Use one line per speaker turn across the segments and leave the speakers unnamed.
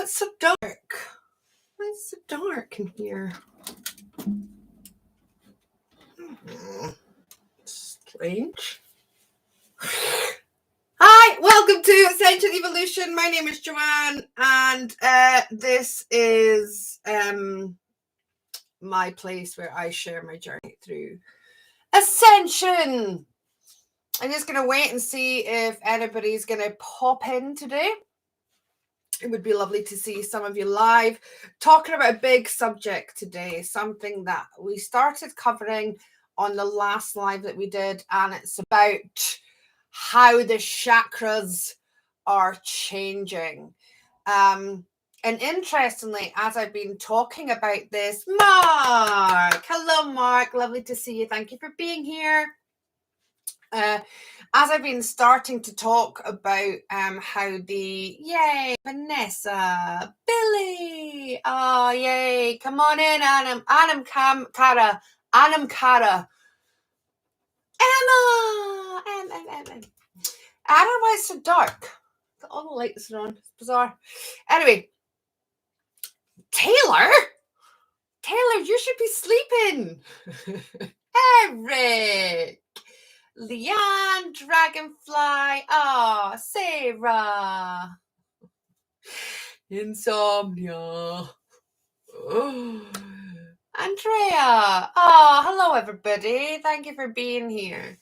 it's so dark? Why is it so dark in here? Strange. Hi, welcome to Ascension Evolution. My name is Joanne, and this is my place where I share my journey through Ascension. I'm just going to wait and see if anybody's going to pop in today. It would be lovely to see some of you live, talking about a big subject today, something that we started covering on the last live that we did, and it's about how the chakras are changing. And interestingly, as I've been talking about this, Mark, hello Mark, lovely to see you. Thank you for being here. As I've been starting to talk about how yay, Vanessa, Billy, oh yay, come on in, Kara, Emma. I don't know why it's so dark. All the lights are on. It's bizarre. Anyway, Taylor, you should be sleeping. Eric, Leanne, Dragonfly, Sarah, Insomnia, Andrea, hello everybody. Thank you for being here.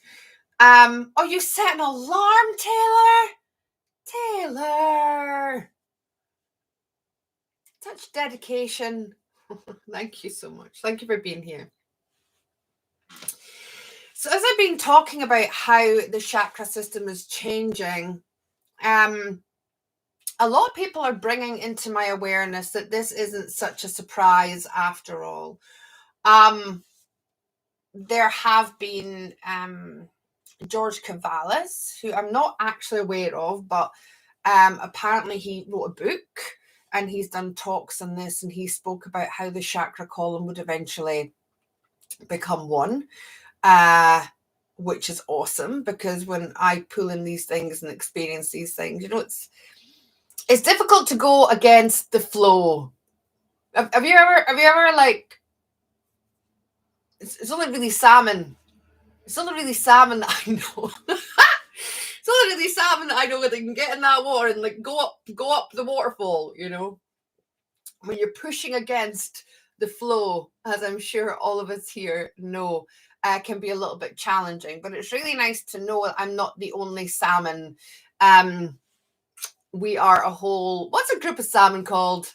You set an alarm, Taylor. Such dedication. Thank you so much. Thank you for being here. So as I've been talking about how the chakra system is changing, a lot of people are bringing into my awareness that this isn't such a surprise after all. There have been George Cavallis, who I'm not actually aware of, but apparently he wrote a book and he's done talks on this, and he spoke about how the chakra column would eventually become one. Which is awesome, because when I pull in these things and experience these things, it's difficult to go against the flow. Have you ever like, it's only really salmon. It's only really salmon that I know. It's only really salmon that I know that they can get in that water and like go up the waterfall, when you're pushing against the flow, as I'm sure all of us here know. Can be a little bit challenging, but it's really nice to know that I'm not the only salmon. We are a whole, what's a group of salmon called?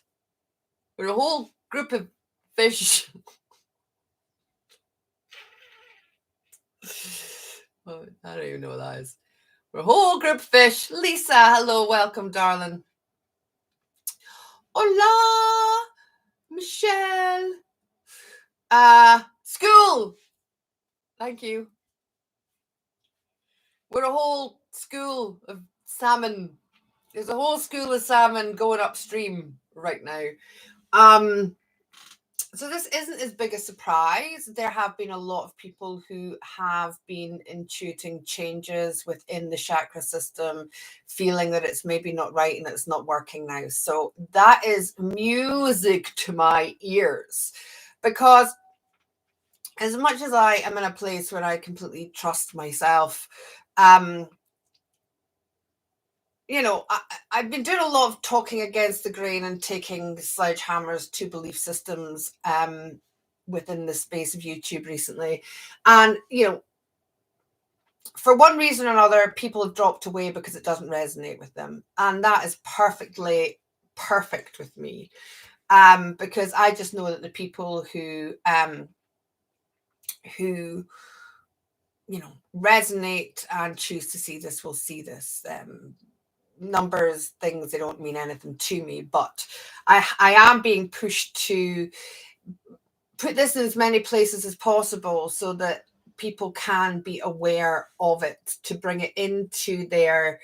We're a whole group of fish. Oh, I don't even know what that is. We're a whole group of fish. Lisa, hello, welcome, darling. Hola, Michelle. School. Thank you. We're a whole school of salmon. There's a whole school of salmon going upstream right now. So this isn't as big a surprise. There have been a lot of people who have been intuiting changes within the chakra system, feeling that it's maybe not right and it's not working now. So that is music to my ears, because as much as I am in a place where I completely trust myself, I've been doing a lot of talking against the grain and taking sledgehammers to belief systems within the space of YouTube recently. And, for one reason or another, people have dropped away because it doesn't resonate with them. And that is perfectly perfect with me, because I just know that the people who resonate and choose to see this will see this. Numbers, things, they don't mean anything to me, but I am being pushed to put this in as many places as possible so that people can be aware of it, to bring it into their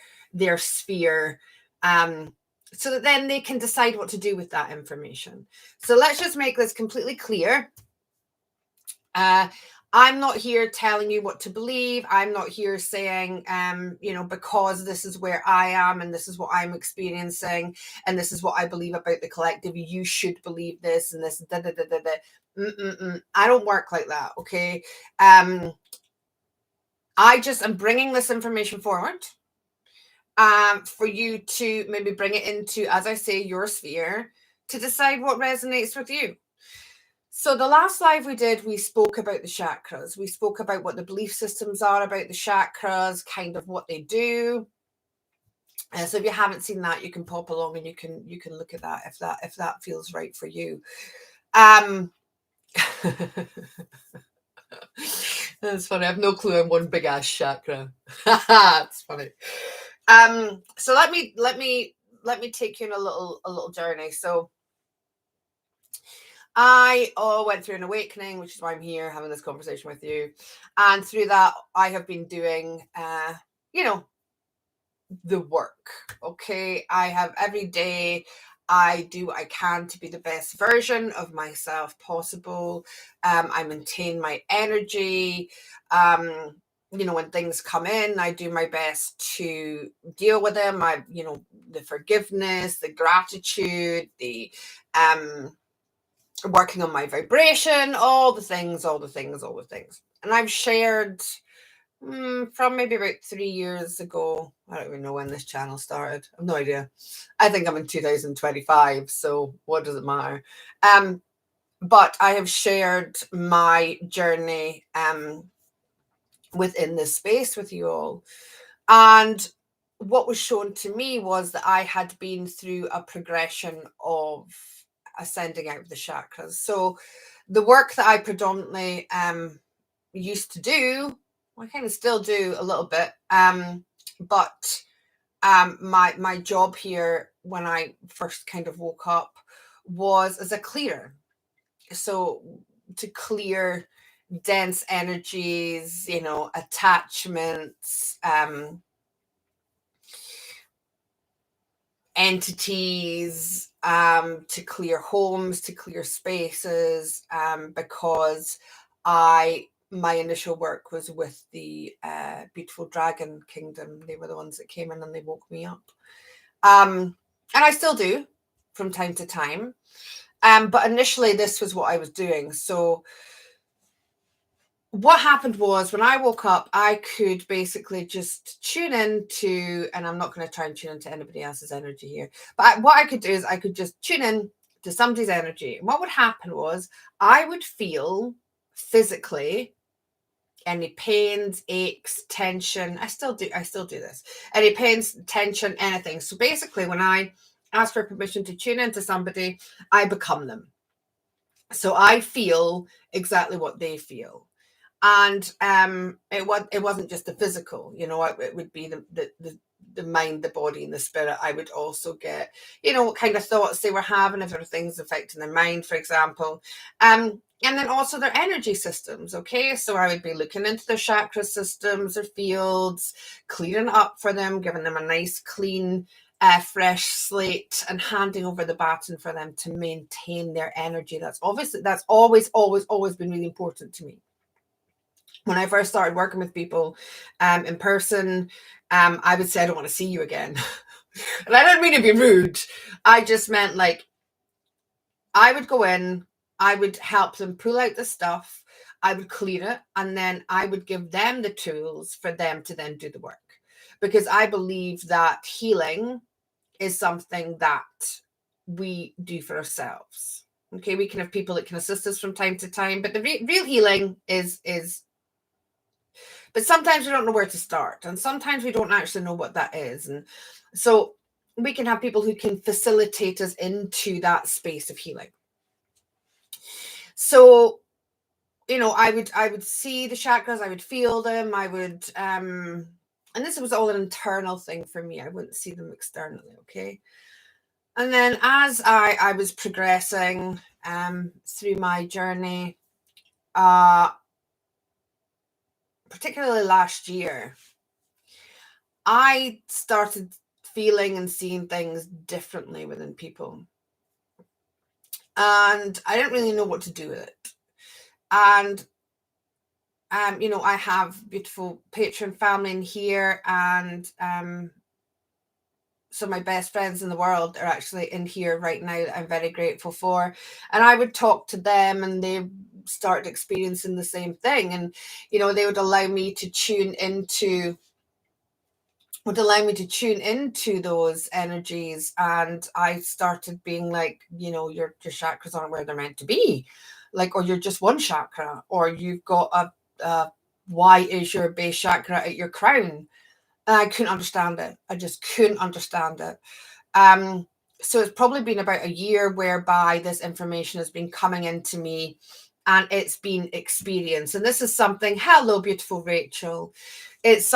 sphere, so that then they can decide what to do with that information. So let's just make this completely clear. I'm not here telling you what to believe. I'm not here saying, because this is where I am and this is what I'm experiencing and this is what I believe about the collective, you should believe this and this. Da, da, da, da, da. I don't work like that. Okay. I just am bringing this information forward for you to maybe bring it into, as I say, your sphere to decide what resonates with you. So the last live we did, we spoke about the chakras. We spoke about what the belief systems are about the chakras, kind of what they do. So if you haven't seen that, you can pop along and you can look at that if that feels right for you. That's funny. I have no clue. I'm one big ass chakra. It's funny. So let me take you on a little journey. So I went through an awakening, which is why I'm here having this conversation with you. And through that, I have been doing, the work. Okay. I have every day, I do what I can to be the best version of myself possible. I maintain my energy. When things come in, I do my best to deal with them. The forgiveness, the gratitude, the, working on my vibration, all the things. And I've shared from maybe about 3 years ago. I don't even know when this channel started. I have no idea. I think I'm in 2025, so what does it matter? But I have shared my journey within this space with you all. And what was shown to me was that I had been through a progression of ascending out of the chakras. So the work that I predominantly used to do, I kind of still do a little bit, but my job here when I first kind of woke up was as a clearer. So to clear dense energies, attachments, entities, to clear homes, to clear spaces, because my initial work was with the beautiful dragon kingdom. They were the ones that came in and they woke me up, and I still do from time to time, but initially this was what I was doing. So what happened was when I woke up, I could basically just tune into, and I'm not going to try and tune into anybody else's energy here, but what I could do is I could just tune in to somebody's energy. And what would happen was I would feel physically any pains, aches, tension. I still do this. Any pains, tension, anything. So basically when I ask for permission to tune into somebody, I become them. So I feel exactly what they feel. And it wasn't just the physical, it would be the mind, the body, and the spirit. I would also get, what kind of thoughts they were having, if there were things affecting their mind, for example, and then also their energy systems. Okay, so I would be looking into their chakra systems, their fields, clearing up for them, giving them a nice clean fresh slate, and handing over the baton for them to maintain their energy. That's always been really important to me. When I first started working with people in person, I would say, I don't want to see you again. And I don't mean to be rude. I just meant like, I would go in, I would help them pull out the stuff, I would clear it, and then I would give them the tools for them to then do the work. Because I believe that healing is something that we do for ourselves. Okay, we can have people that can assist us from time to time, but the real healing is but sometimes we don't know where to start, and sometimes we don't actually know what that is. And so we can have people who can facilitate us into that space of healing. So, I would see the chakras, I would feel them, I would, and this was all an internal thing for me. I wouldn't see them externally. Okay. And then as I was progressing through my journey, particularly last year, I started feeling and seeing things differently within people. And I didn't really know what to do with it. And I have beautiful Patreon family in here, and so my best friends in the world are actually in here right now that I'm very grateful for. And I would talk to them, and they start experiencing the same thing. And, they would allow me to tune into those energies. And I started being like, your chakras aren't where they're meant to be. Like, or you're just one chakra, or you've got why is your base chakra at your crown? And I couldn't understand it. I just couldn't understand it. So it's probably been about a year whereby this information has been coming into me, and it's been experienced. And this is something, hello, beautiful Rachel. This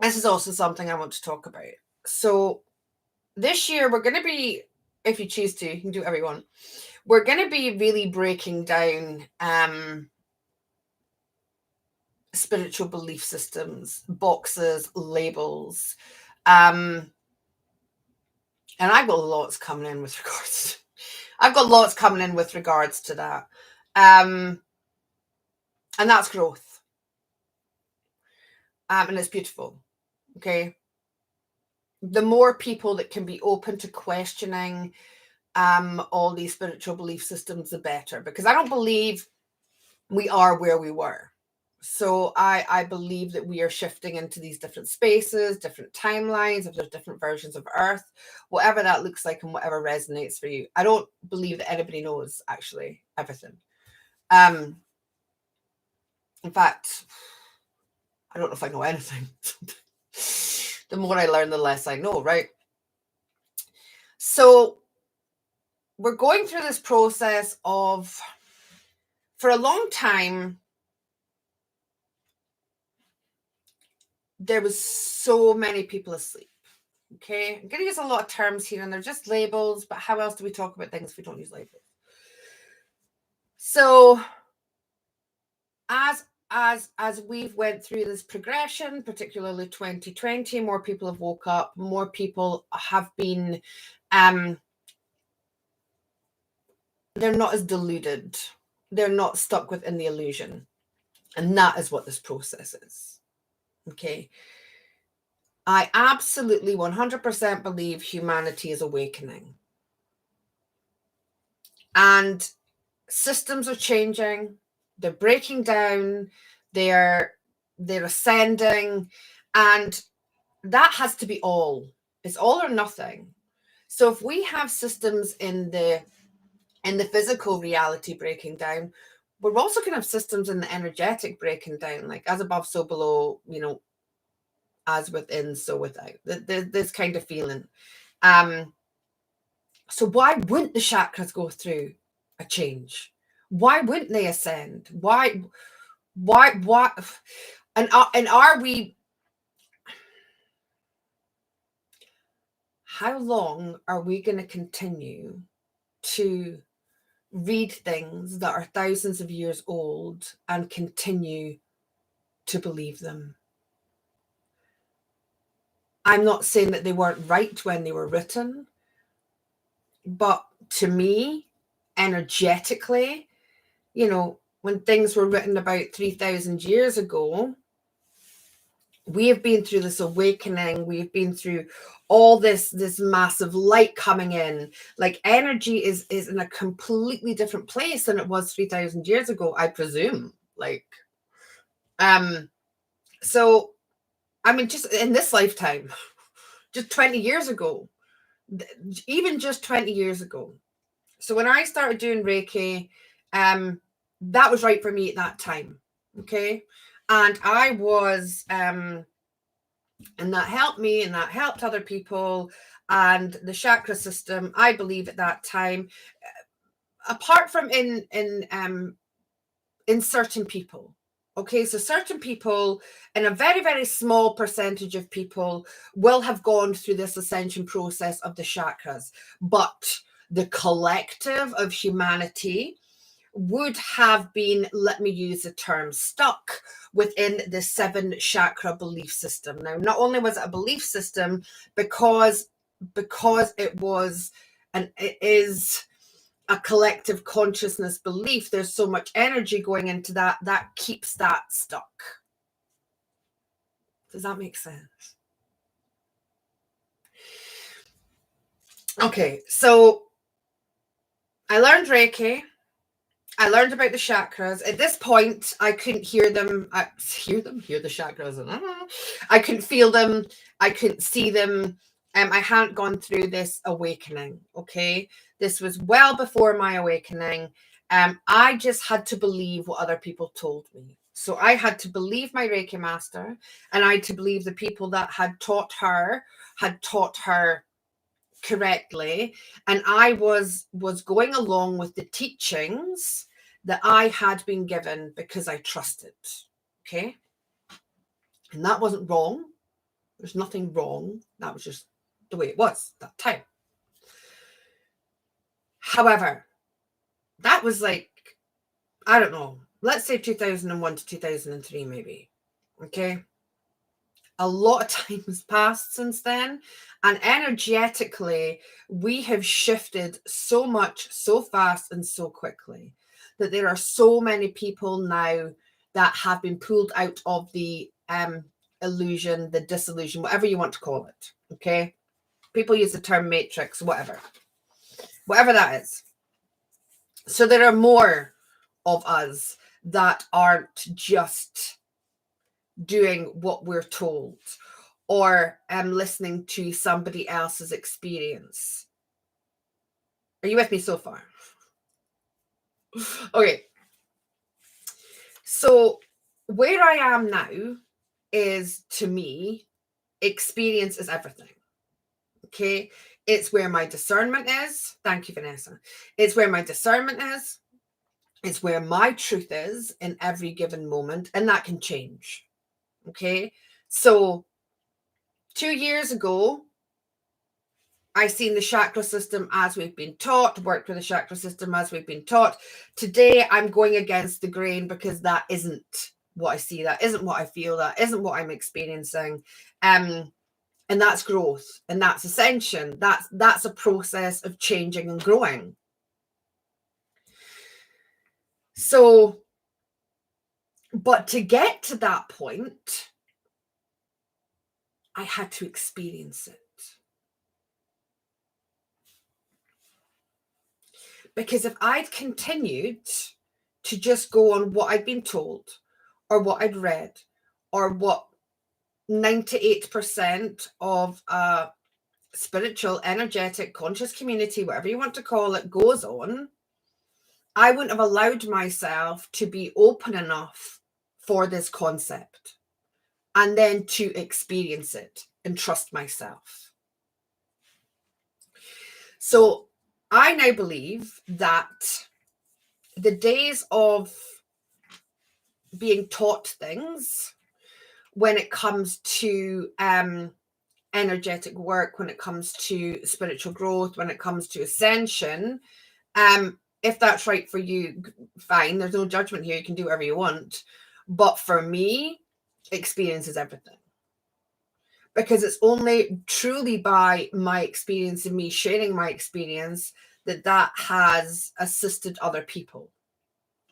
is also something I want to talk about. So this year we're going to be, if you choose to, you can do whatever you want. We're going to be really breaking down spiritual belief systems, boxes, labels. And I've got lots coming in with regards. To that. And that's growth. And it's beautiful. Okay. The more people that can be open to questioning all these spiritual belief systems, the better. Because I don't believe we are where we were. So I believe that we are shifting into these different spaces, different timelines, if there's different versions of Earth, whatever that looks like and whatever resonates for you. I don't believe that anybody knows actually everything. In fact, I don't know if I know anything. The more I learn, the less I know, right? So we're going through this process of, for a long time, there was so many people asleep. Okay, I'm going to use a lot of terms here, and they're just labels, but how else do we talk about things if we don't use labels? So as we've went through this progression, particularly 2020, more people have woke up, more people have been they're not as deluded, they're not stuck within the illusion, and that is what this process is. Okay, I absolutely 100% believe humanity is awakening, and systems are changing, they're breaking down, they're ascending, and that has to be all. It's all or nothing. So if we have systems in the physical reality breaking down, we're also going to have systems in the energetic breaking down, like as above, so below, as within, so without. This kind of feeling. So why wouldn't the chakras go through a change? Why wouldn't they ascend? Why? And are we? How long are we going to continue to read things that are thousands of years old and continue to believe them? I'm not saying that they weren't right when they were written, but to me, energetically, when things were written about 3,000 years ago, we have been through this awakening. We've been through all this massive light coming in. Like, energy is in a completely different place than it was 3,000 years ago, I presume. So, I mean, just in this lifetime, just 20 years ago, even just 20 years ago. So when I started doing Reiki, that was right for me at that time. Okay. And I was, and that helped me, and that helped other people. And the chakra system, I believe at that time, apart from in certain people. Okay, so certain people, and a very, very small percentage of people, will have gone through this ascension process of the chakras. But the collective of humanity would have been, let me use the term, stuck within the 7 chakra belief system. Now, not only was it a belief system, because it was, and it is a collective consciousness belief, there's so much energy going into that keeps that stuck. Does that make sense? Okay, so I learned Reiki. I learned about the chakras. At this point, I couldn't hear them. Hear the chakras. I couldn't feel them. I couldn't see them. I hadn't gone through this awakening. Okay, this was well before my awakening. I just had to believe what other people told me. So I had to believe my Reiki master, and I had to believe the people that had taught her correctly, and I was going along with the teachings that I had been given because I trusted. Okay, and that wasn't wrong. There's nothing wrong. That was just the way it was that time. However, that was like, I don't know, let's say 2001 to 2003 maybe. Okay, a lot of time has passed since then, and energetically we have shifted so much so fast and so quickly that there are so many people now that have been pulled out of the illusion, the disillusion, whatever you want to call it. Okay, people use the term matrix, whatever that is. So there are more of us that aren't just doing what we're told or listening to somebody else's experience. Are you with me so far? Okay. So where I am now is, to me, experience is everything. Okay. It's where my discernment is. Thank you, Vanessa. It's where my discernment is. It's where my truth is in every given moment. And that can change. Okay. So 2 years ago, I seen the chakra system as we've been taught, worked with the chakra system as we've been taught. Today, I'm going against the grain because that isn't what I see. That isn't what I feel. That isn't what I'm experiencing. And that's growth, and that's ascension. That's a process of changing and growing. So, but to get to that point, I had to experience it. Because if I'd continued to just go on what I'd been told or what I'd read or what 98% of a spiritual, energetic, conscious community, whatever you want to call it, goes on, I wouldn't have allowed myself to be open enough for this concept and then to experience it and trust myself. So I now believe that the days of being taught things when it comes to energetic work, when it comes to spiritual growth, when it comes to ascension, if that's right for you, fine. There's no judgment here. You can do whatever you want. But for me, experience is everything. Because it's only truly by my experience and me sharing my experience that has assisted other people.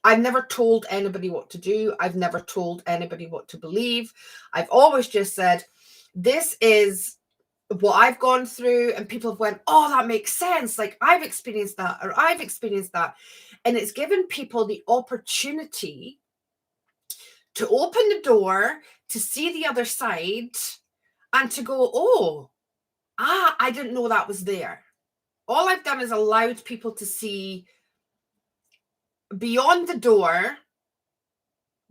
I've never told anybody what to do. I've never told anybody what to believe. I've always just said, this is what I've gone through, and people have went, oh, that makes sense. Like, I've experienced that, or I've experienced that. And it's given people the opportunity to open the door, to see the other side, and to go, oh, I didn't know that was there. All I've done is allowed people to see beyond the door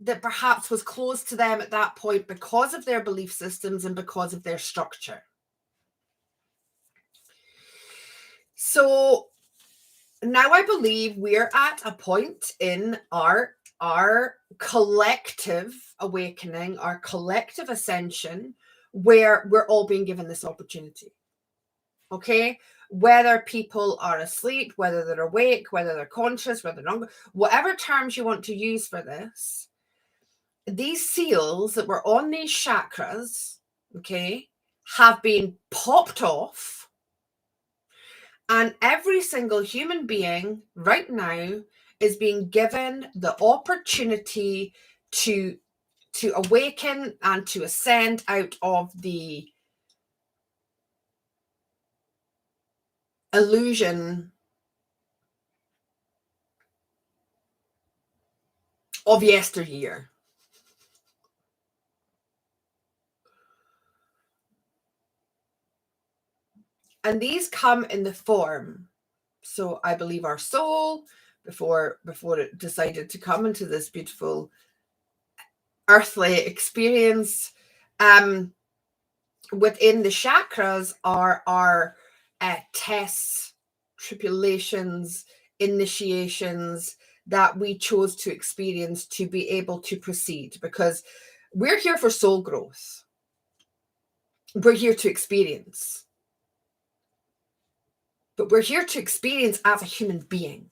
that perhaps was closed to them at that point because of their belief systems and because of their structure. So now I believe we're at a point in our collective awakening, our collective ascension, where we're all being given this opportunity. Okay? Whether people are asleep, whether they're awake, whether they're conscious, whether they're not, whatever terms you want to use for this, these seals that were on these chakras, okay, have been popped off, And every single human being right now is being given the opportunity to awaken and to ascend out of the illusion of yesteryear. And these come in the form. So I believe our soul, before it decided to come into this beautiful earthly experience, within the chakras are our tests, tribulations, initiations that we chose to experience to be able to proceed, because we're here for soul growth. We're here to experience. But we're here to experience as a human being.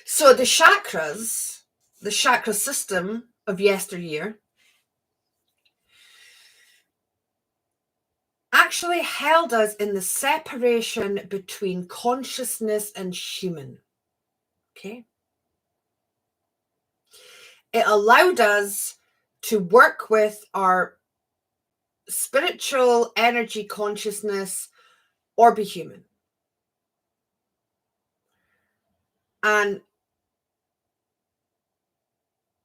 So the chakras, the chakra system of yesteryear, actually held us in the separation between consciousness and human. Okay? It allowed us to work with our spiritual energy consciousness or be human. And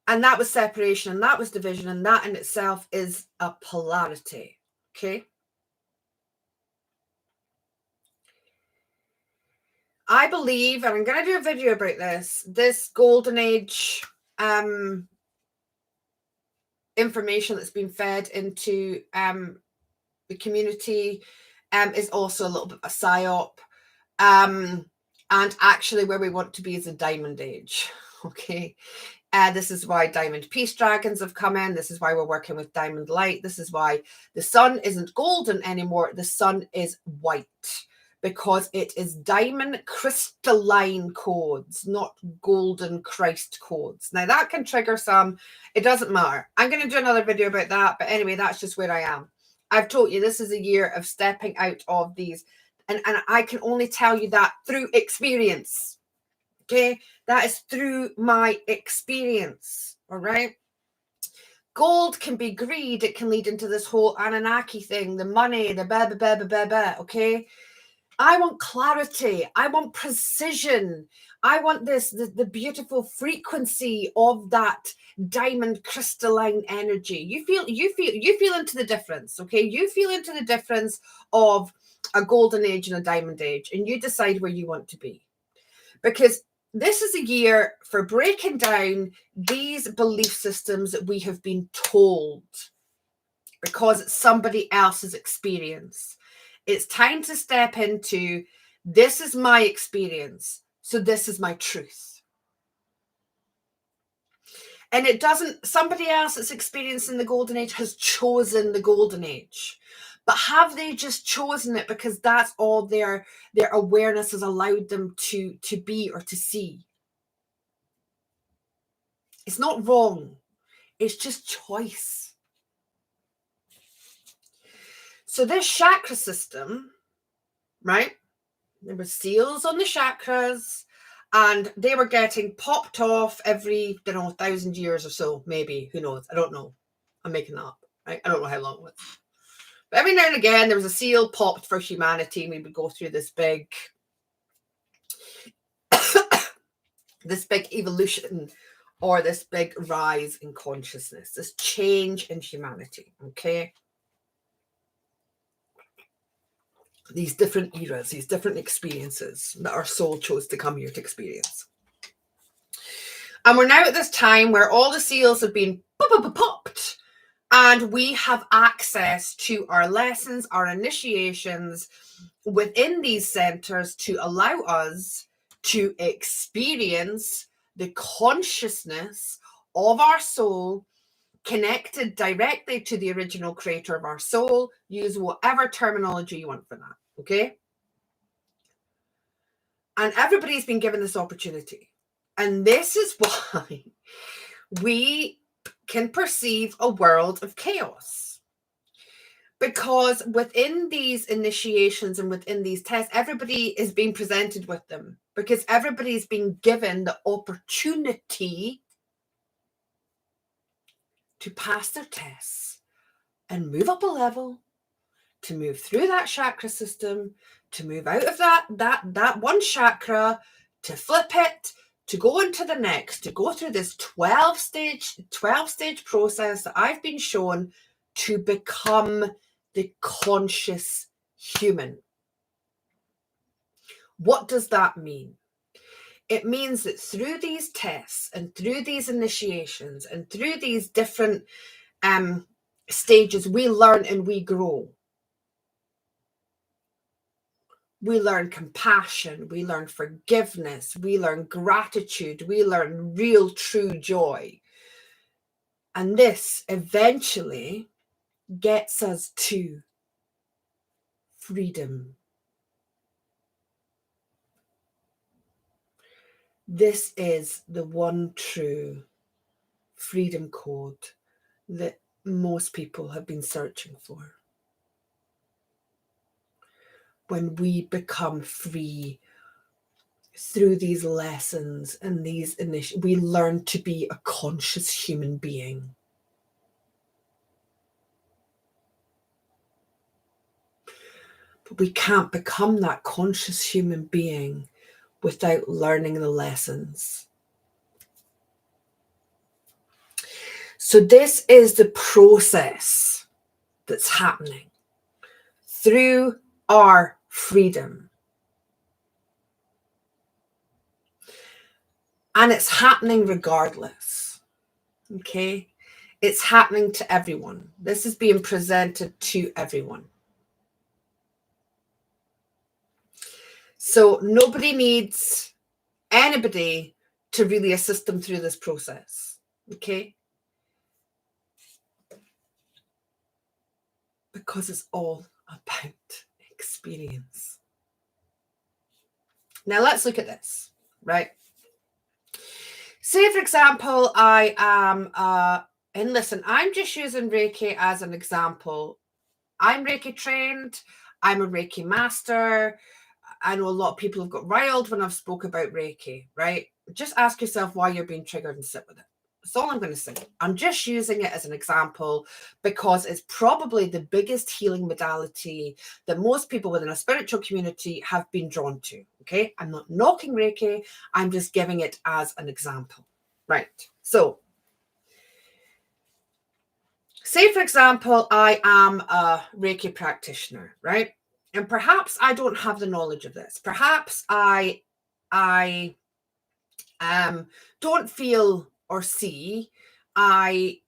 that was separation, and that was division, and that in itself is a polarity. Okay? I believe, and I'm going to do a video about this golden age information that's been fed into the community is also a little bit of a psyop. And actually where we want to be is a diamond age. Okay. This is why diamond peace dragons have come in. This is why we're working with diamond light. This is why the sun isn't golden anymore. The sun is white, because it is diamond crystalline codes, not golden Christ codes. Now that can trigger some. It doesn't matter. I'm going to do another video about that. But anyway, that's just where I am. I've told you this is a year of stepping out of these. And I can only tell you that through experience. Okay? That is through my experience. All right? Gold can be greed. It can lead into this whole Anunnaki thing, the money, the blah, blah, blah, blah, blah, blah. Okay? I want clarity. I want precision. I want the beautiful frequency of that diamond crystalline energy. You feel into the difference. Okay? You feel into the difference of a golden age and a diamond age, and you decide where you want to be, because this is a year for breaking down these belief systems that we have been told because it's somebody else's experience. It's time to step into, this is my experience, so this is my truth. And it doesn't, somebody else that's experiencing the golden age has chosen the golden age. But have they just chosen it because that's all their awareness has allowed them to be or to see? It's not wrong. It's just choice. So this chakra system, right? There were seals on the chakras, and they were getting popped off every, 1,000 years or so, maybe. Who knows? I don't know. I'm making that up. Right? I don't know how long it was. But every now and again, there was a seal popped for humanity, and we would go through this big, this big evolution, or this big rise in consciousness, this change in humanity. Okay. These different eras, these different experiences that our soul chose to come here to experience. And we're now at this time where all the seals have been popped, and we have access to our lessons, our initiations within these centers to allow us to experience the consciousness of our soul connected directly to the original creator of our soul. Use whatever terminology you want for that. Okay? And everybody's been given this opportunity. And this is why we can perceive a world of chaos. Because within these initiations and within these tests, everybody is being presented with them, because everybody's been given the opportunity to pass their tests and move up a level, to move through that chakra system, to move out of that one chakra, to flip it, to go into the next, to go through this 12 stage process that I've been shown to become the conscious human. What does that mean? It means that through these tests and through these initiations and through these different stages, we learn and we grow. We learn compassion, we learn forgiveness, we learn gratitude, we learn real, true joy. And this eventually gets us to freedom. This is the one true freedom code that most people have been searching for. When we become free through these lessons and these we learn to be a conscious human being. But we can't become that conscious human being without learning the lessons. So this is the process that's happening through our freedom. And it's happening regardless. Okay? It's happening to everyone. This is being presented to everyone. So nobody needs anybody to really assist them through this process. Okay? Because it's all about experience. Now let's look at this, right? Say, for example, I am, and listen, I'm just using Reiki as an example. I'm Reiki trained. I'm a Reiki master. I know a lot of people have got riled when I've spoke about Reiki, right? Just ask yourself why you're being triggered and sit with it. That's all I'm going to say. I'm just using it as an example because it's probably the biggest healing modality that most people within a spiritual community have been drawn to. Okay. I'm not knocking Reiki. I'm just giving it as an example. Right. So say, for example, I am a Reiki practitioner, right? And perhaps I don't have the knowledge of this. Perhaps I don't feel or see. I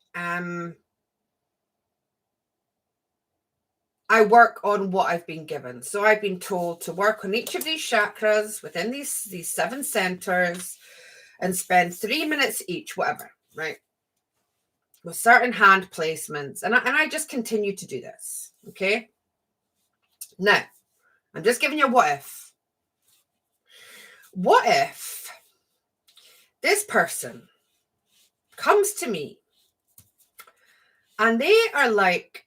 work on what I've been given. So I've been told to work on each of these chakras within these 7 centers and spend 3 minutes each, whatever, right? With certain hand placements. And I just continue to do this, okay? Now, I'm just giving you a what if. What if this person comes to me and they are like,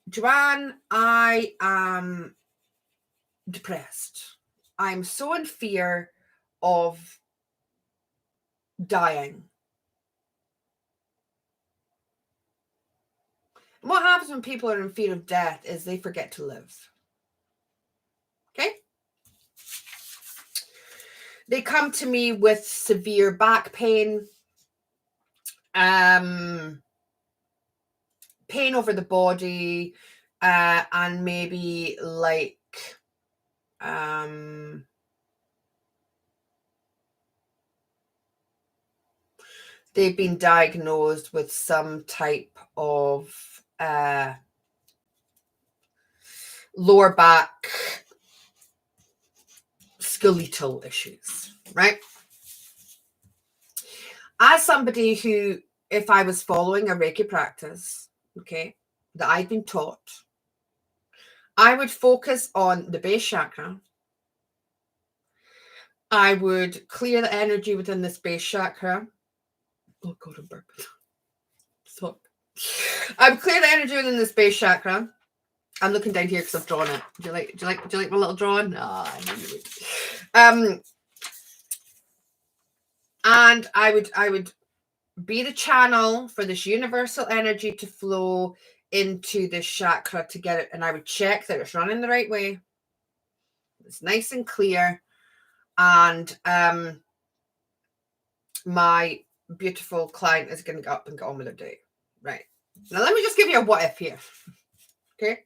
Joanne, I am depressed. I'm so in fear of dying. And what happens when people are in fear of death is they forget to live. Okay? They come to me with severe back pain, pain over the body, and maybe like they've been diagnosed with some type of lower back skeletal issues, right? As somebody who, if I was following a Reiki practice, okay, that I've been taught, I would focus on the base chakra. I would clear the energy within this base chakra. Oh God, I'm burping. Stop. I would clear the energy within this base chakra. I'm looking down here because I've drawn it. Do you like my little drawing? Ah, I knew you would. And I would be the channel for this universal energy to flow into this chakra to get it, and I would check that it's running the right way. It's nice and clear, and my beautiful client is going to get up and get on with their day. Right. Now, let me just give you a what if here. Okay.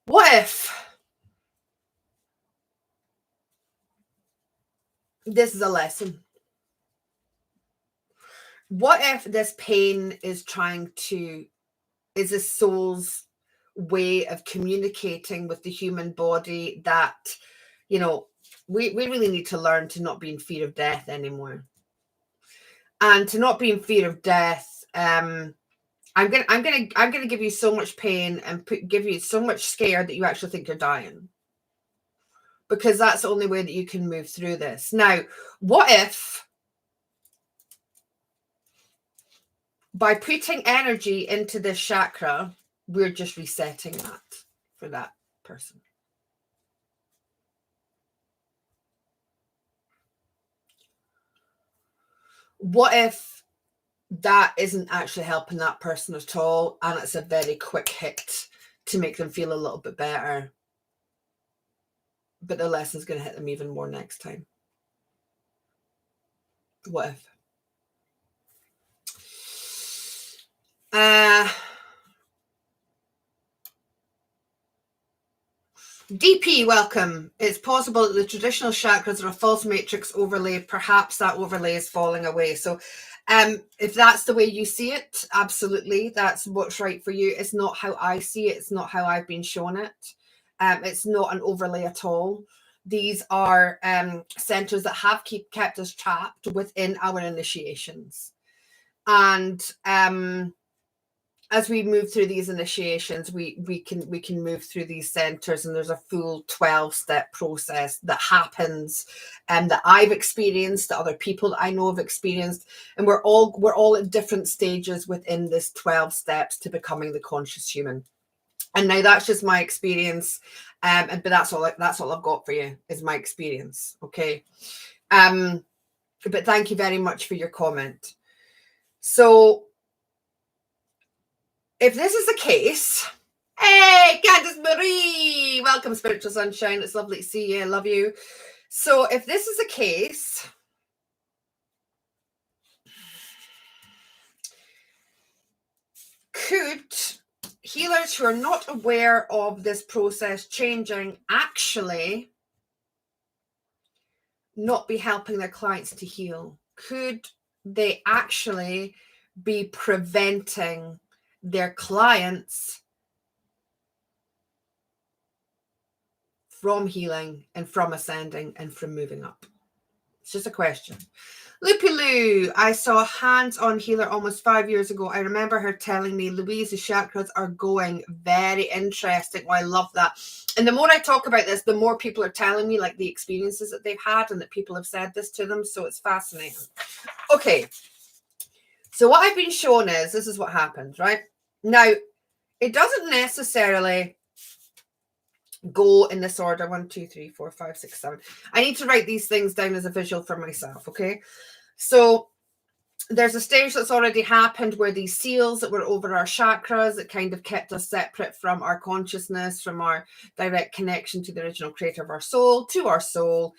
What if this is a lesson? What if this pain is is a soul's way of communicating with the human body that, you know, we really need to learn to not be in fear of death anymore. And to not be in fear of death, I'm gonna give you so much pain and give you so much scare that you actually think you're dying, because that's the only way that you can move through this. Now, what if by putting energy into this chakra, we're just resetting that for that person? What if that isn't actually helping that person at all, and it's a very quick hit to make them feel a little bit better, but the lesson's going to hit them even more next time? What if? DP, welcome. It's possible that the traditional chakras are a false matrix overlay. Perhaps that overlay is falling away. So if that's the way you see it, absolutely, that's what's right for you. It's not how I see it. It's not how I've been shown it. It's not an overlay at all. These are centers that have kept us trapped within our initiations. And as we move through these initiations, we can move through these centers, and there's a full 12-step process that happens, and that I've experienced, that other people that I know have experienced, and we're all at different stages within this 12 steps to becoming the conscious human. And now that's just my experience, but that's all I've got for you is my experience. Okay, but thank you very much for your comment. So, if this is the case, hey, Candice Marie, welcome, Spiritual Sunshine. It's lovely to see you. I love you. So if this is the case, could healers who are not aware of this process changing actually not be helping their clients to heal? Could they actually be preventing their clients from healing and from ascending and from moving up? It's just a question. Loopy Lou, I saw a hands-on healer almost 5 years ago. I remember her telling me, Louise, the chakras are going. Very interesting. Oh, I love that. And the more I talk about this, the more people are telling me like the experiences that they've had and that people have said this to them. So it's fascinating. Okay. So what I've been shown is, this is what happens, right? Now, it doesn't necessarily go in this order. 1, 2, 3, 4, 5, 6, 7. I need to write these things down as a visual for myself. Okay. So there's a stage that's already happened where these seals that were over our chakras, that kind of kept us separate from our consciousness, from our direct connection to the original creator of our soul, to our soul,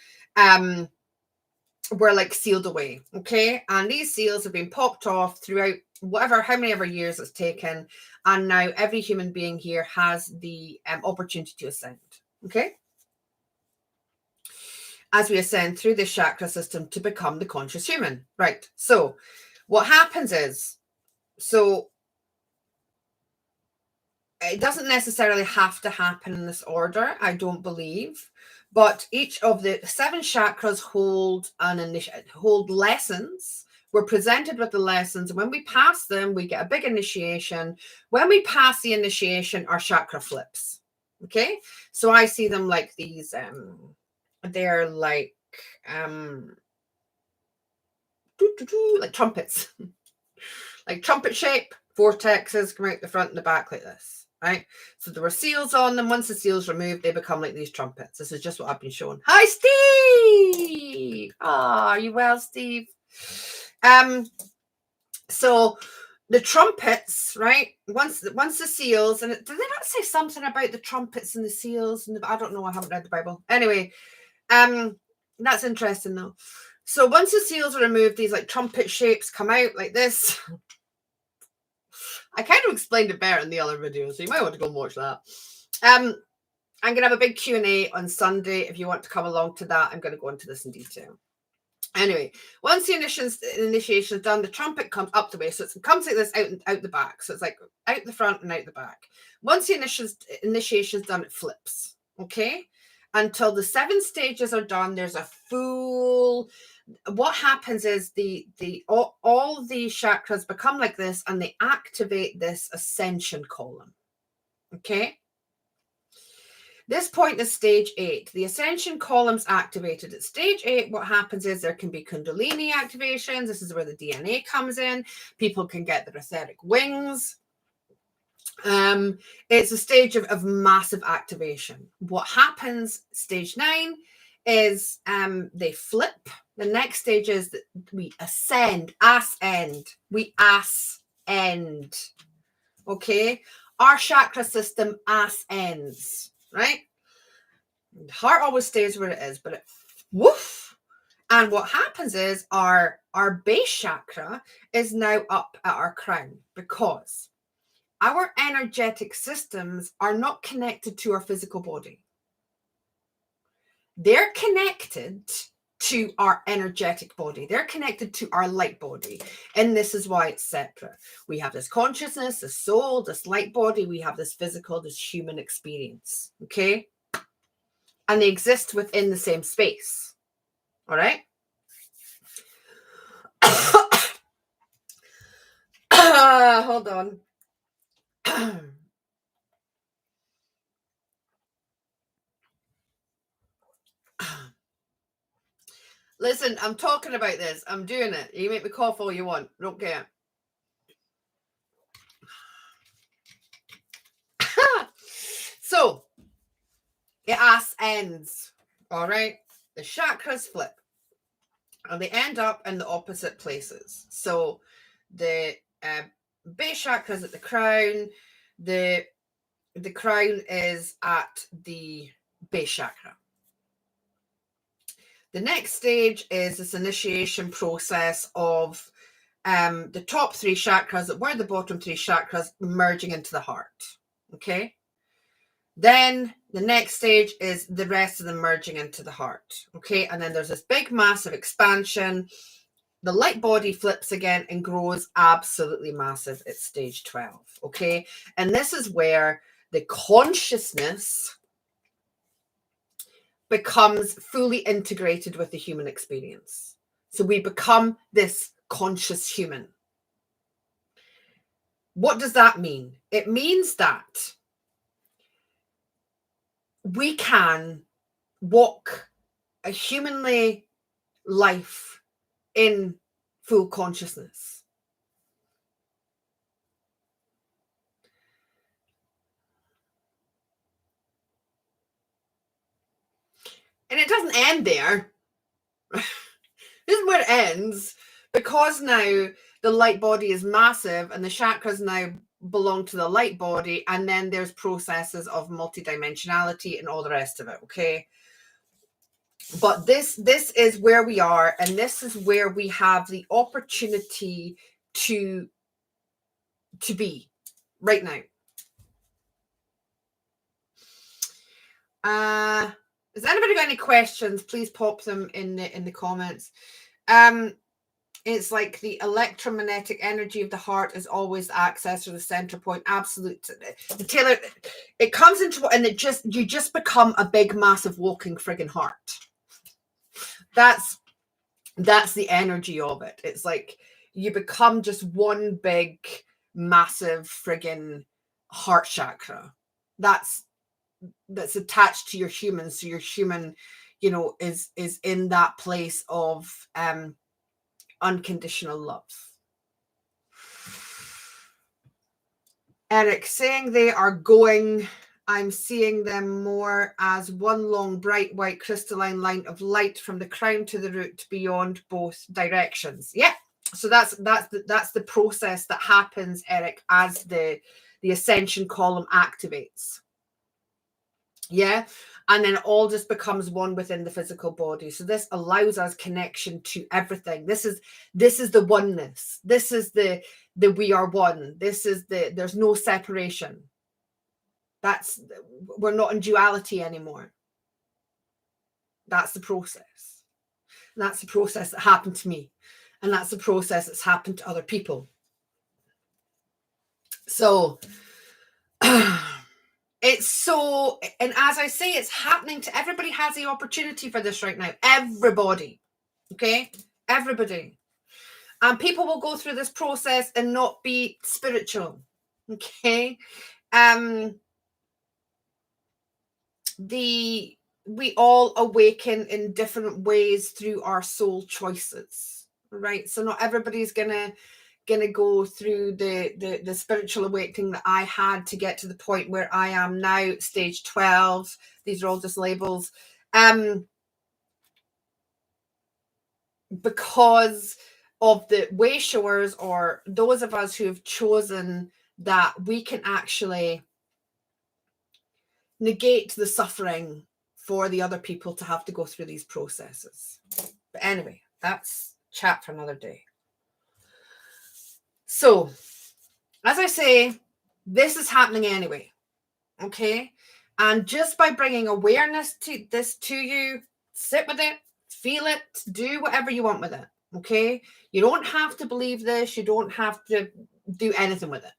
were like sealed away. Okay. And these seals have been popped off throughout how many ever years it's taken. And now every human being here has the opportunity to ascend. Okay. As we ascend through this chakra system to become the conscious human. Right. So what happens is, so it doesn't necessarily have to happen in this order, I don't believe, but each of the 7 chakras hold lessons. We're presented with the lessons, and when we pass them, we get a big initiation. When we pass the initiation, our chakra flips. Okay, so I see them like these. They're like like trumpets, like trumpet shape. Vortexes come out the front and the back like this. right? So there were seals on them. Once the seals removed, they become like these trumpets. This is just what I've been shown. Hi, Steve. Are you well, Steve? So the trumpets, right? Once the seals, and did they not say something about the trumpets and the seals? And I don't know. I haven't read the Bible. Anyway, that's interesting though. So once the seals are removed, these like trumpet shapes come out like this. I kind of explained it better in the other video, so you might want to go and watch that. I'm going to have a big Q&A on Sunday. If you want to come along to that, I'm going to go into this in detail. Anyway, once the initiation is done, the trumpet comes up the way. So it comes like this out the back. So it's like out the front and out the back. Once the initiation is done, it flips. Okay? Until the 7 stages are done, there's a full... What happens is all the chakras become like this, and they activate this ascension column. Okay? This point is stage 8. The ascension column's activated. At stage 8, what happens is there can be kundalini activations. This is where the DNA comes in. People can get their etheric wings. It's a stage of massive activation. What happens, stage 9, is they flip. The next stage is that we ascend, ascend. We ascend. Okay? Our chakra system ascends. Right? The heart always stays where it is, but it woof. And what happens is our base chakra is now up at our crown, because our energetic systems are not connected to our physical body. They're connected to our energetic body. They're connected to our light body. And this is why it's separate. We have this consciousness, this soul, this light body. We have this physical, this human experience. Okay? And they exist within the same space. All right? Hold on. Listen, I'm talking about this. I'm doing it. You make me cough all you want. Don't care. So, it ascends. All right? The chakras flip. And they end up in the opposite places. So, the base chakra is at the crown. The crown is at the base chakra. The next stage is this initiation process of the top 3 chakras that were the bottom 3 chakras merging into the heart. Okay? Then the next stage is the rest of them merging into the heart. Okay? And then there's this big, massive expansion. The light body flips again and grows absolutely massive at stage 12. Okay? And this is where the consciousness becomes fully integrated with the human experience. So we become this conscious human. What does that mean? It means that we can walk a humanly life in full consciousness. And it doesn't end there. This is where it ends, because now the light body is massive and the chakras now belong to the light body, and then there's processes of multidimensionality and all the rest of it. Okay, but this is where we are, and this is where we have the opportunity to be right now. Has anybody got any questions? Please pop them in the comments. It's like the electromagnetic energy of the heart is always the access or the center point. Absolute. The Taylor, it comes into, and you just become a big, massive walking friggin' heart. That's the energy of it. It's like you become just one big, massive friggin' heart chakra. That's attached to your human. So your human, is in that place of unconditional love. Eric saying they are going. I'm seeing them more as one long, bright, white, crystalline line of light from the crown to the root beyond both directions. Yeah. So that's the process that happens, Eric, as the ascension column activates. Yeah. And then it all just becomes one within the physical body. So this allows us connection to everything. This is the oneness. This is the we are one. This is there's no separation. We're not in duality anymore. That's the process. And that's the process that happened to me. And that's the process that's happened to other people. So it's so, and as I say, it's happening to everybody. Has the opportunity for this right now. Everybody. Okay? Everybody. And people will go through this process and not be spiritual. Okay? We all awaken in different ways through our soul choices, right? So not everybody's gonna go through the spiritual awakening that I had to get to the point where I am now, stage 12. These are all just labels. Because of the way showers, or those of us who have chosen that we can actually negate the suffering for the other people to have to go through these processes. But anyway, that's chat for another day. So, as I say, this is happening anyway. Okay? And just by bringing awareness to this to you, sit with it, feel it, do whatever you want with it. Okay? You don't have to believe this. You don't have to do anything with it.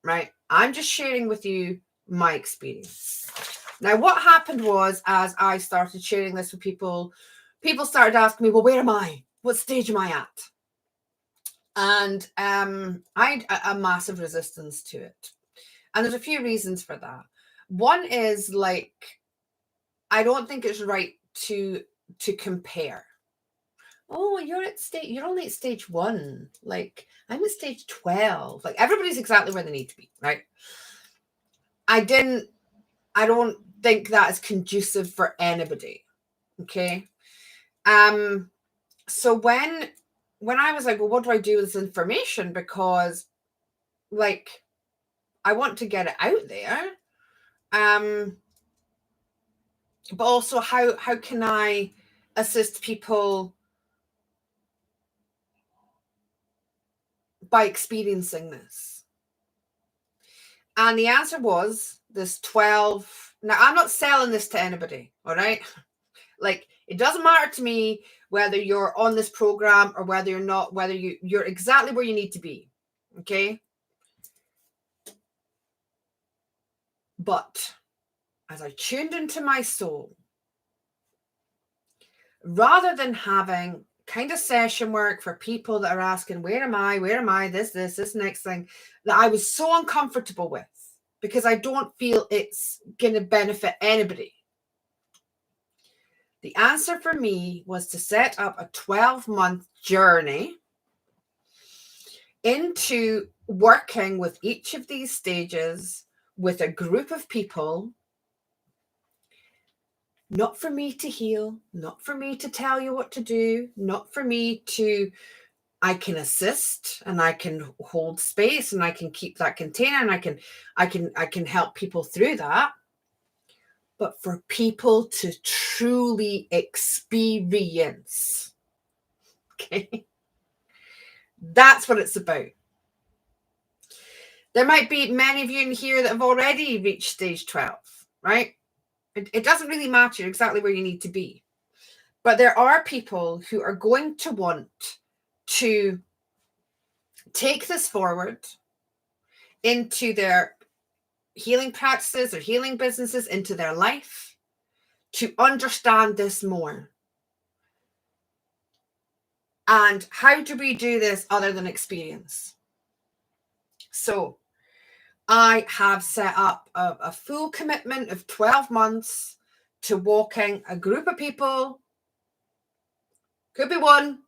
Right? I'm just sharing with you my experience. Now, what happened was, as I started sharing this with people, people started asking me, well, where am I? What stage am I at? And I had a massive resistance to it. And there's a few reasons for that. One is, like, I don't think it's right to compare. Oh, you're only at stage 1. Like, I'm at stage 12. Like, everybody's exactly where they need to be, right? I don't think that is conducive for anybody. Okay. So when I was like, well, what do I do with this information? Because, like, I want to get it out there. But also, how can I assist people by experiencing this? And the answer was this 12. Now, I'm not selling this to anybody, all right? Like, it doesn't matter to me whether you're on this program or whether you're not, whether you're exactly where you need to be, okay? But as I tuned into my soul, rather than having kind of session work for people that are asking, where am I, this next thing, that I was so uncomfortable with, because I don't feel it's going to benefit anybody. The answer for me was to set up a 12-month journey into working with each of these stages with a group of people. Not for me to heal, not for me to tell you what to do, not for me to, I can assist and I can hold space and I can keep that container and I can help people through that. But for people to truly experience. Okay. That's what it's about. There might be many of you in here that have already reached stage 12, right? It doesn't really matter exactly where you need to be. But there are people who are going to want to take this forward into their healing practices or healing businesses, into their life, to understand this more. And how do we do this other than experience? So I have set up a full commitment of 12 months to walking a group of people. Could be one,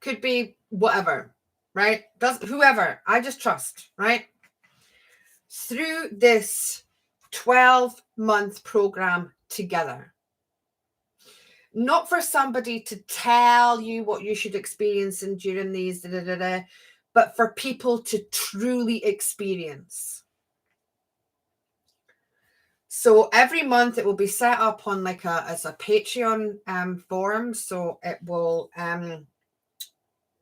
could be whatever, right? Whoever, I just trust, right? through this 12-month program together. Not for somebody to tell you what you should experience during these, but for people to truly experience. So every month it will be set up on like as a Patreon forum. So it will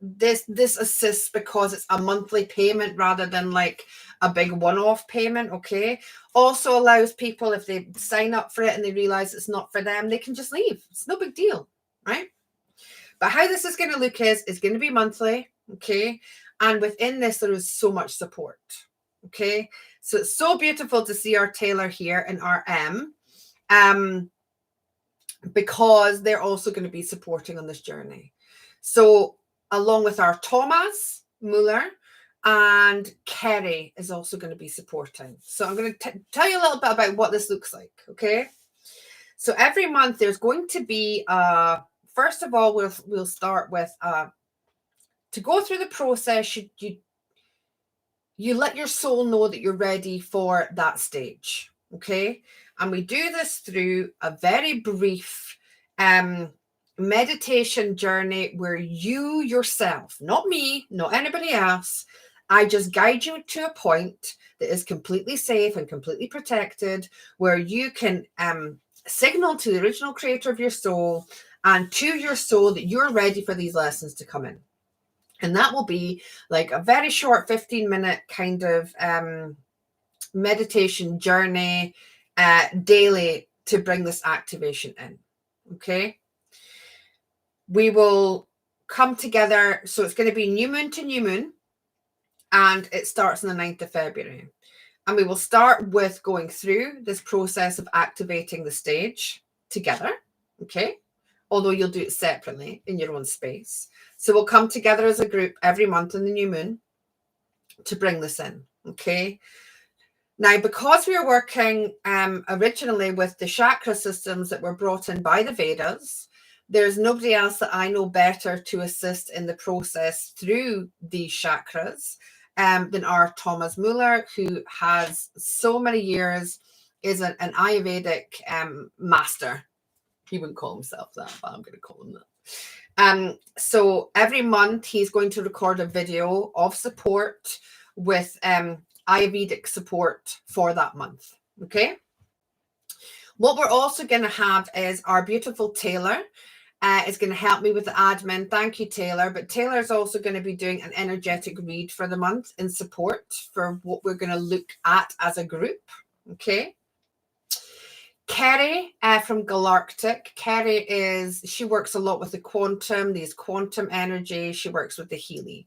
this assists because it's a monthly payment rather than like a big one-off payment. Okay. Also allows people, if they sign up for it and they realize it's not for them, they can just leave. It's no big deal, right? But how this is going to look is it's going to be monthly. Okay. And within this, there is so much support. Okay. So it's so beautiful to see our Taylor here in RM, because they're also going to be supporting on this journey. So along with our Thomas Muller and Kerry is also going to be supporting. So I'm going to tell you a little bit about what this looks like. Okay. So every month there's going to be, first of all, we'll start with, to go through the process, you let your soul know that you're ready for that stage, okay? And we do this through a very brief meditation journey where you yourself, not me, not anybody else, I just guide you to a point that is completely safe and completely protected, where you can signal to the original creator of your soul and to your soul that you're ready for these lessons to come in. And that will be like a very short 15-minute kind of meditation journey daily to bring this activation in. Okay. We will come together. So it's going to be new moon to new moon. And it starts on the 9th of February. And we will start with going through this process of activating the stage together. Okay. Although you'll do it separately in your own space. So we'll come together as a group every month in the new moon to bring this in, okay? Now, because we are working originally with the chakra systems that were brought in by the Vedas, there's nobody else that I know better to assist in the process through these chakras than our Thomas Muller, who has so many years, is an Ayurvedic master. He wouldn't call himself that, but I'm going to call him that. So every month he's going to record a video of support with Ayurvedic support for that month. Okay. What we're also going to have is our beautiful Taylor is going to help me with the admin. Thank you, Taylor. But Taylor is also going to be doing an energetic read for the month in support for what we're going to look at as a group. Okay. Kerry from Galactic. Kerry she works a lot with the quantum, these quantum energy. She works with the Healy.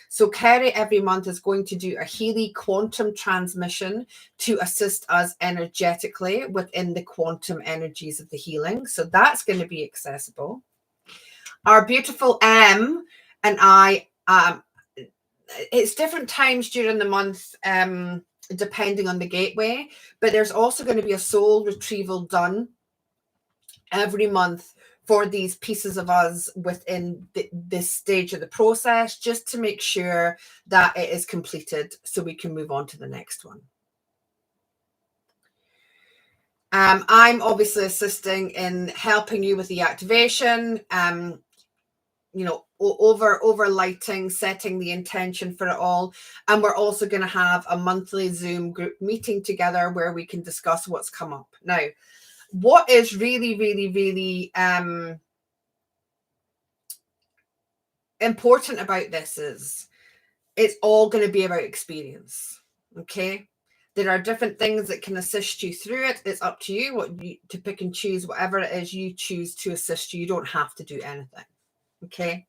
So Kerry every month is going to do a Healy quantum transmission to assist us energetically within the quantum energies of the healing. So that's going to be accessible. Our beautiful M and I, it's different times during the month, depending on the gateway, but there's also going to be a soul retrieval done every month for these pieces of us within this stage of the process, just to make sure that it is completed so we can move on to the next one. I'm obviously assisting in helping you with the activation, over lighting, setting the intention for it all. And we're also going to have a monthly Zoom group meeting together where we can discuss what's come up. Now, what is really, really, really important about this is it's all going to be about experience. Okay. There are different things that can assist you through it. It's up to you to pick and choose whatever it is you choose to assist you. You don't have to do anything. Okay.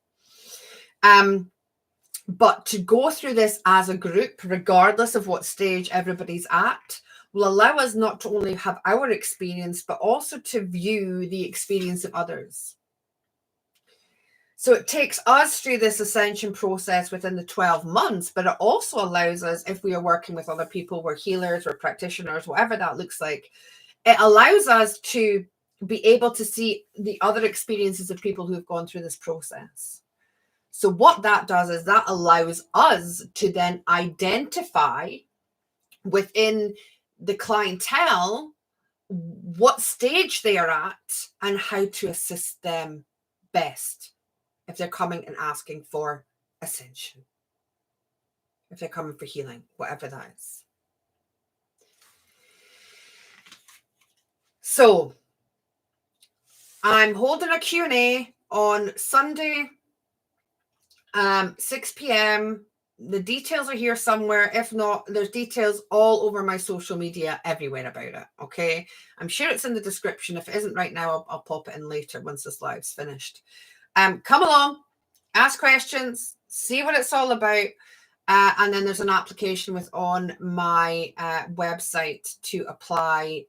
But to go through this as a group, regardless of what stage everybody's at, will allow us not to only have our experience, but also to view the experience of others. So it takes us through this ascension process within the 12 months, but it also allows us, if we are working with other people, we're healers, we're practitioners, whatever that looks like, it allows us to be able to see the other experiences of people who have gone through this process. So what that does is that allows us to then identify within the clientele what stage they are at and how to assist them best if they're coming and asking for ascension, if they're coming for healing, whatever that is. So I'm holding a Q&A on Sunday, 6 p.m. The details are here somewhere. If not, there's details all over my social media everywhere about it. Okay. I'm sure it's in the description. If it isn't right now, I'll pop it in later once this live's finished. Come along, ask questions, see what it's all about. And then there's an application on my website to apply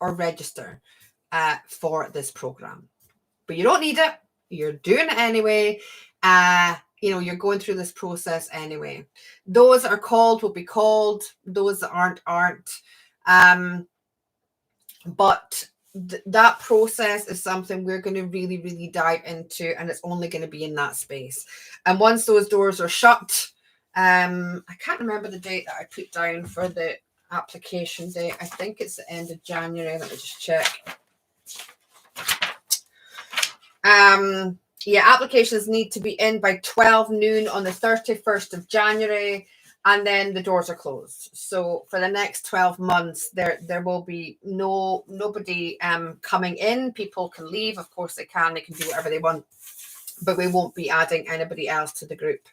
or register for this program. But you don't need it. You're doing it anyway. You're going through this process anyway. Those that are called will be called. Those that aren't. But that process is something we're going to really, really dive into, and it's only going to be in that space. And once those doors are shut, I can't remember the date that I put down for the application date. I think it's the end of January. Let me just check. Applications need to be in by 12 noon on the 31st of January, and then the doors are closed. So for the next 12 months, there will be nobody coming in. People can leave. Of course they can do whatever they want, but we won't be adding anybody else to the group.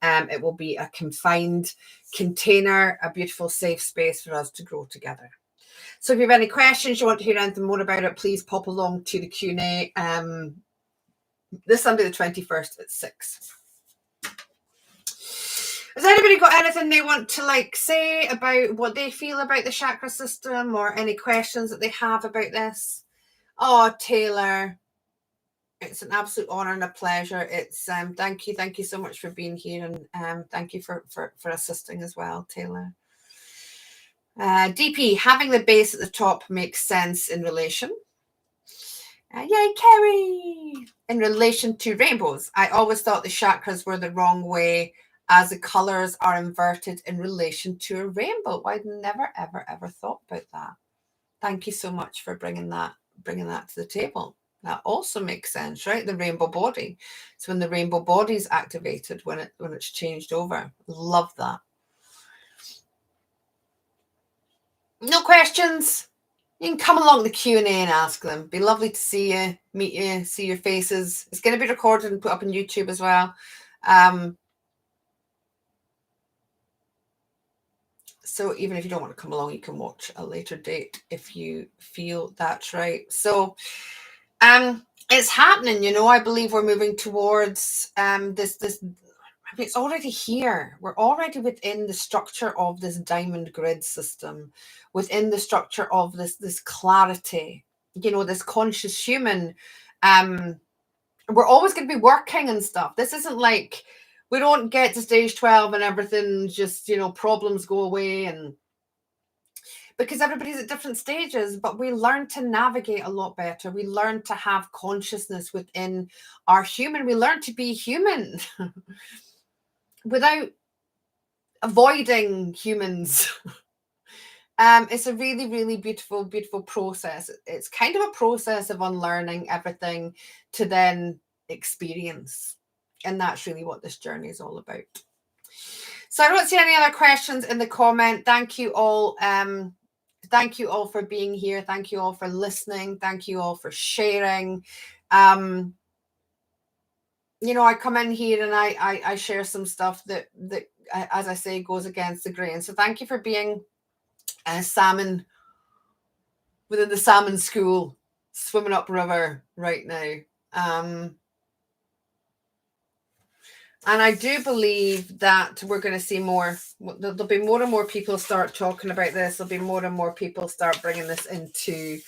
It will be a confined container, a beautiful safe space for us to grow together. So if you have any questions, you want to hear anything more about it, please pop along to the Q&A this Sunday the 21st at 6. Has anybody got anything they want to say about what they feel about the chakra system, or any questions that they have about this? Oh, Taylor, it's an absolute honor and a pleasure. It's thank you so much for being here, and thank you for assisting as well, Taylor. DP, having the base at the top makes sense in relation. Yay, Kerry! In relation to rainbows, I always thought the chakras were the wrong way, as the colors are inverted in relation to a rainbow. I'd never, ever thought about that. Thank you so much for bringing that to the table. That also makes sense, right? The rainbow body. So when the rainbow body is activated, when it's changed over. Love that. No questions? You can come along the Q&A and ask them. Be lovely to see you, meet you, see your faces. It's going to be recorded and put up on YouTube as well. So even if you don't want to come along, you can watch a later date if you feel that's right. So it's happening, I believe we're moving towards this it's already here. We're already within the structure of this diamond grid system, within the structure of this clarity, this conscious human. We're always going to be working and stuff. This isn't like we don't get to stage 12 and everything just, problems go away, and because everybody's at different stages, but we learn to navigate a lot better. We learn to have consciousness within our human. We learn to be human without avoiding humans. It's a really, really beautiful, beautiful process. It's kind of a process of unlearning everything to then experience. And that's really what this journey is all about. So I don't see any other questions in the comment. Thank you all. Thank you all for being here. Thank you all for listening. Thank you all for sharing. I come in here and I share some stuff that, as I say, goes against the grain. So thank you for being a salmon within the salmon school, swimming upriver right now. And I do believe that we're going to see more. There'll be more and more people start talking about this. There'll be more and more people start bringing this into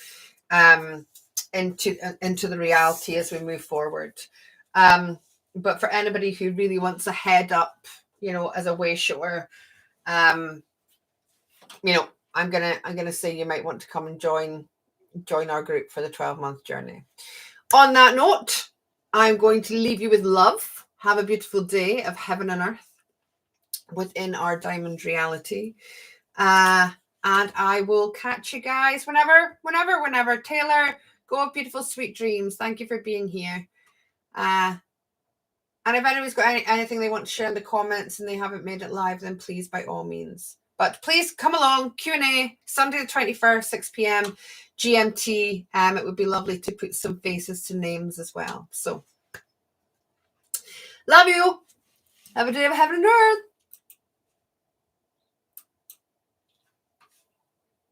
the reality as we move forward. But for anybody who really wants a head up, as a way shower, I'm gonna say you might want to come and join our group for the 12-month journey. On that note, I'm going to leave you with love. Have a beautiful day of heaven and earth. within our diamond reality. And I will catch you guys whenever. Taylor, go have beautiful, sweet dreams. Thank you for being here. And if anybody's got anything they want to share in the comments and they haven't made it live, then please, by all means. But please come along. Q&A, Sunday the 21st, 6 p.m. GMT. It would be lovely to put some faces to names as well. So, love you. Have a day of heaven and earth.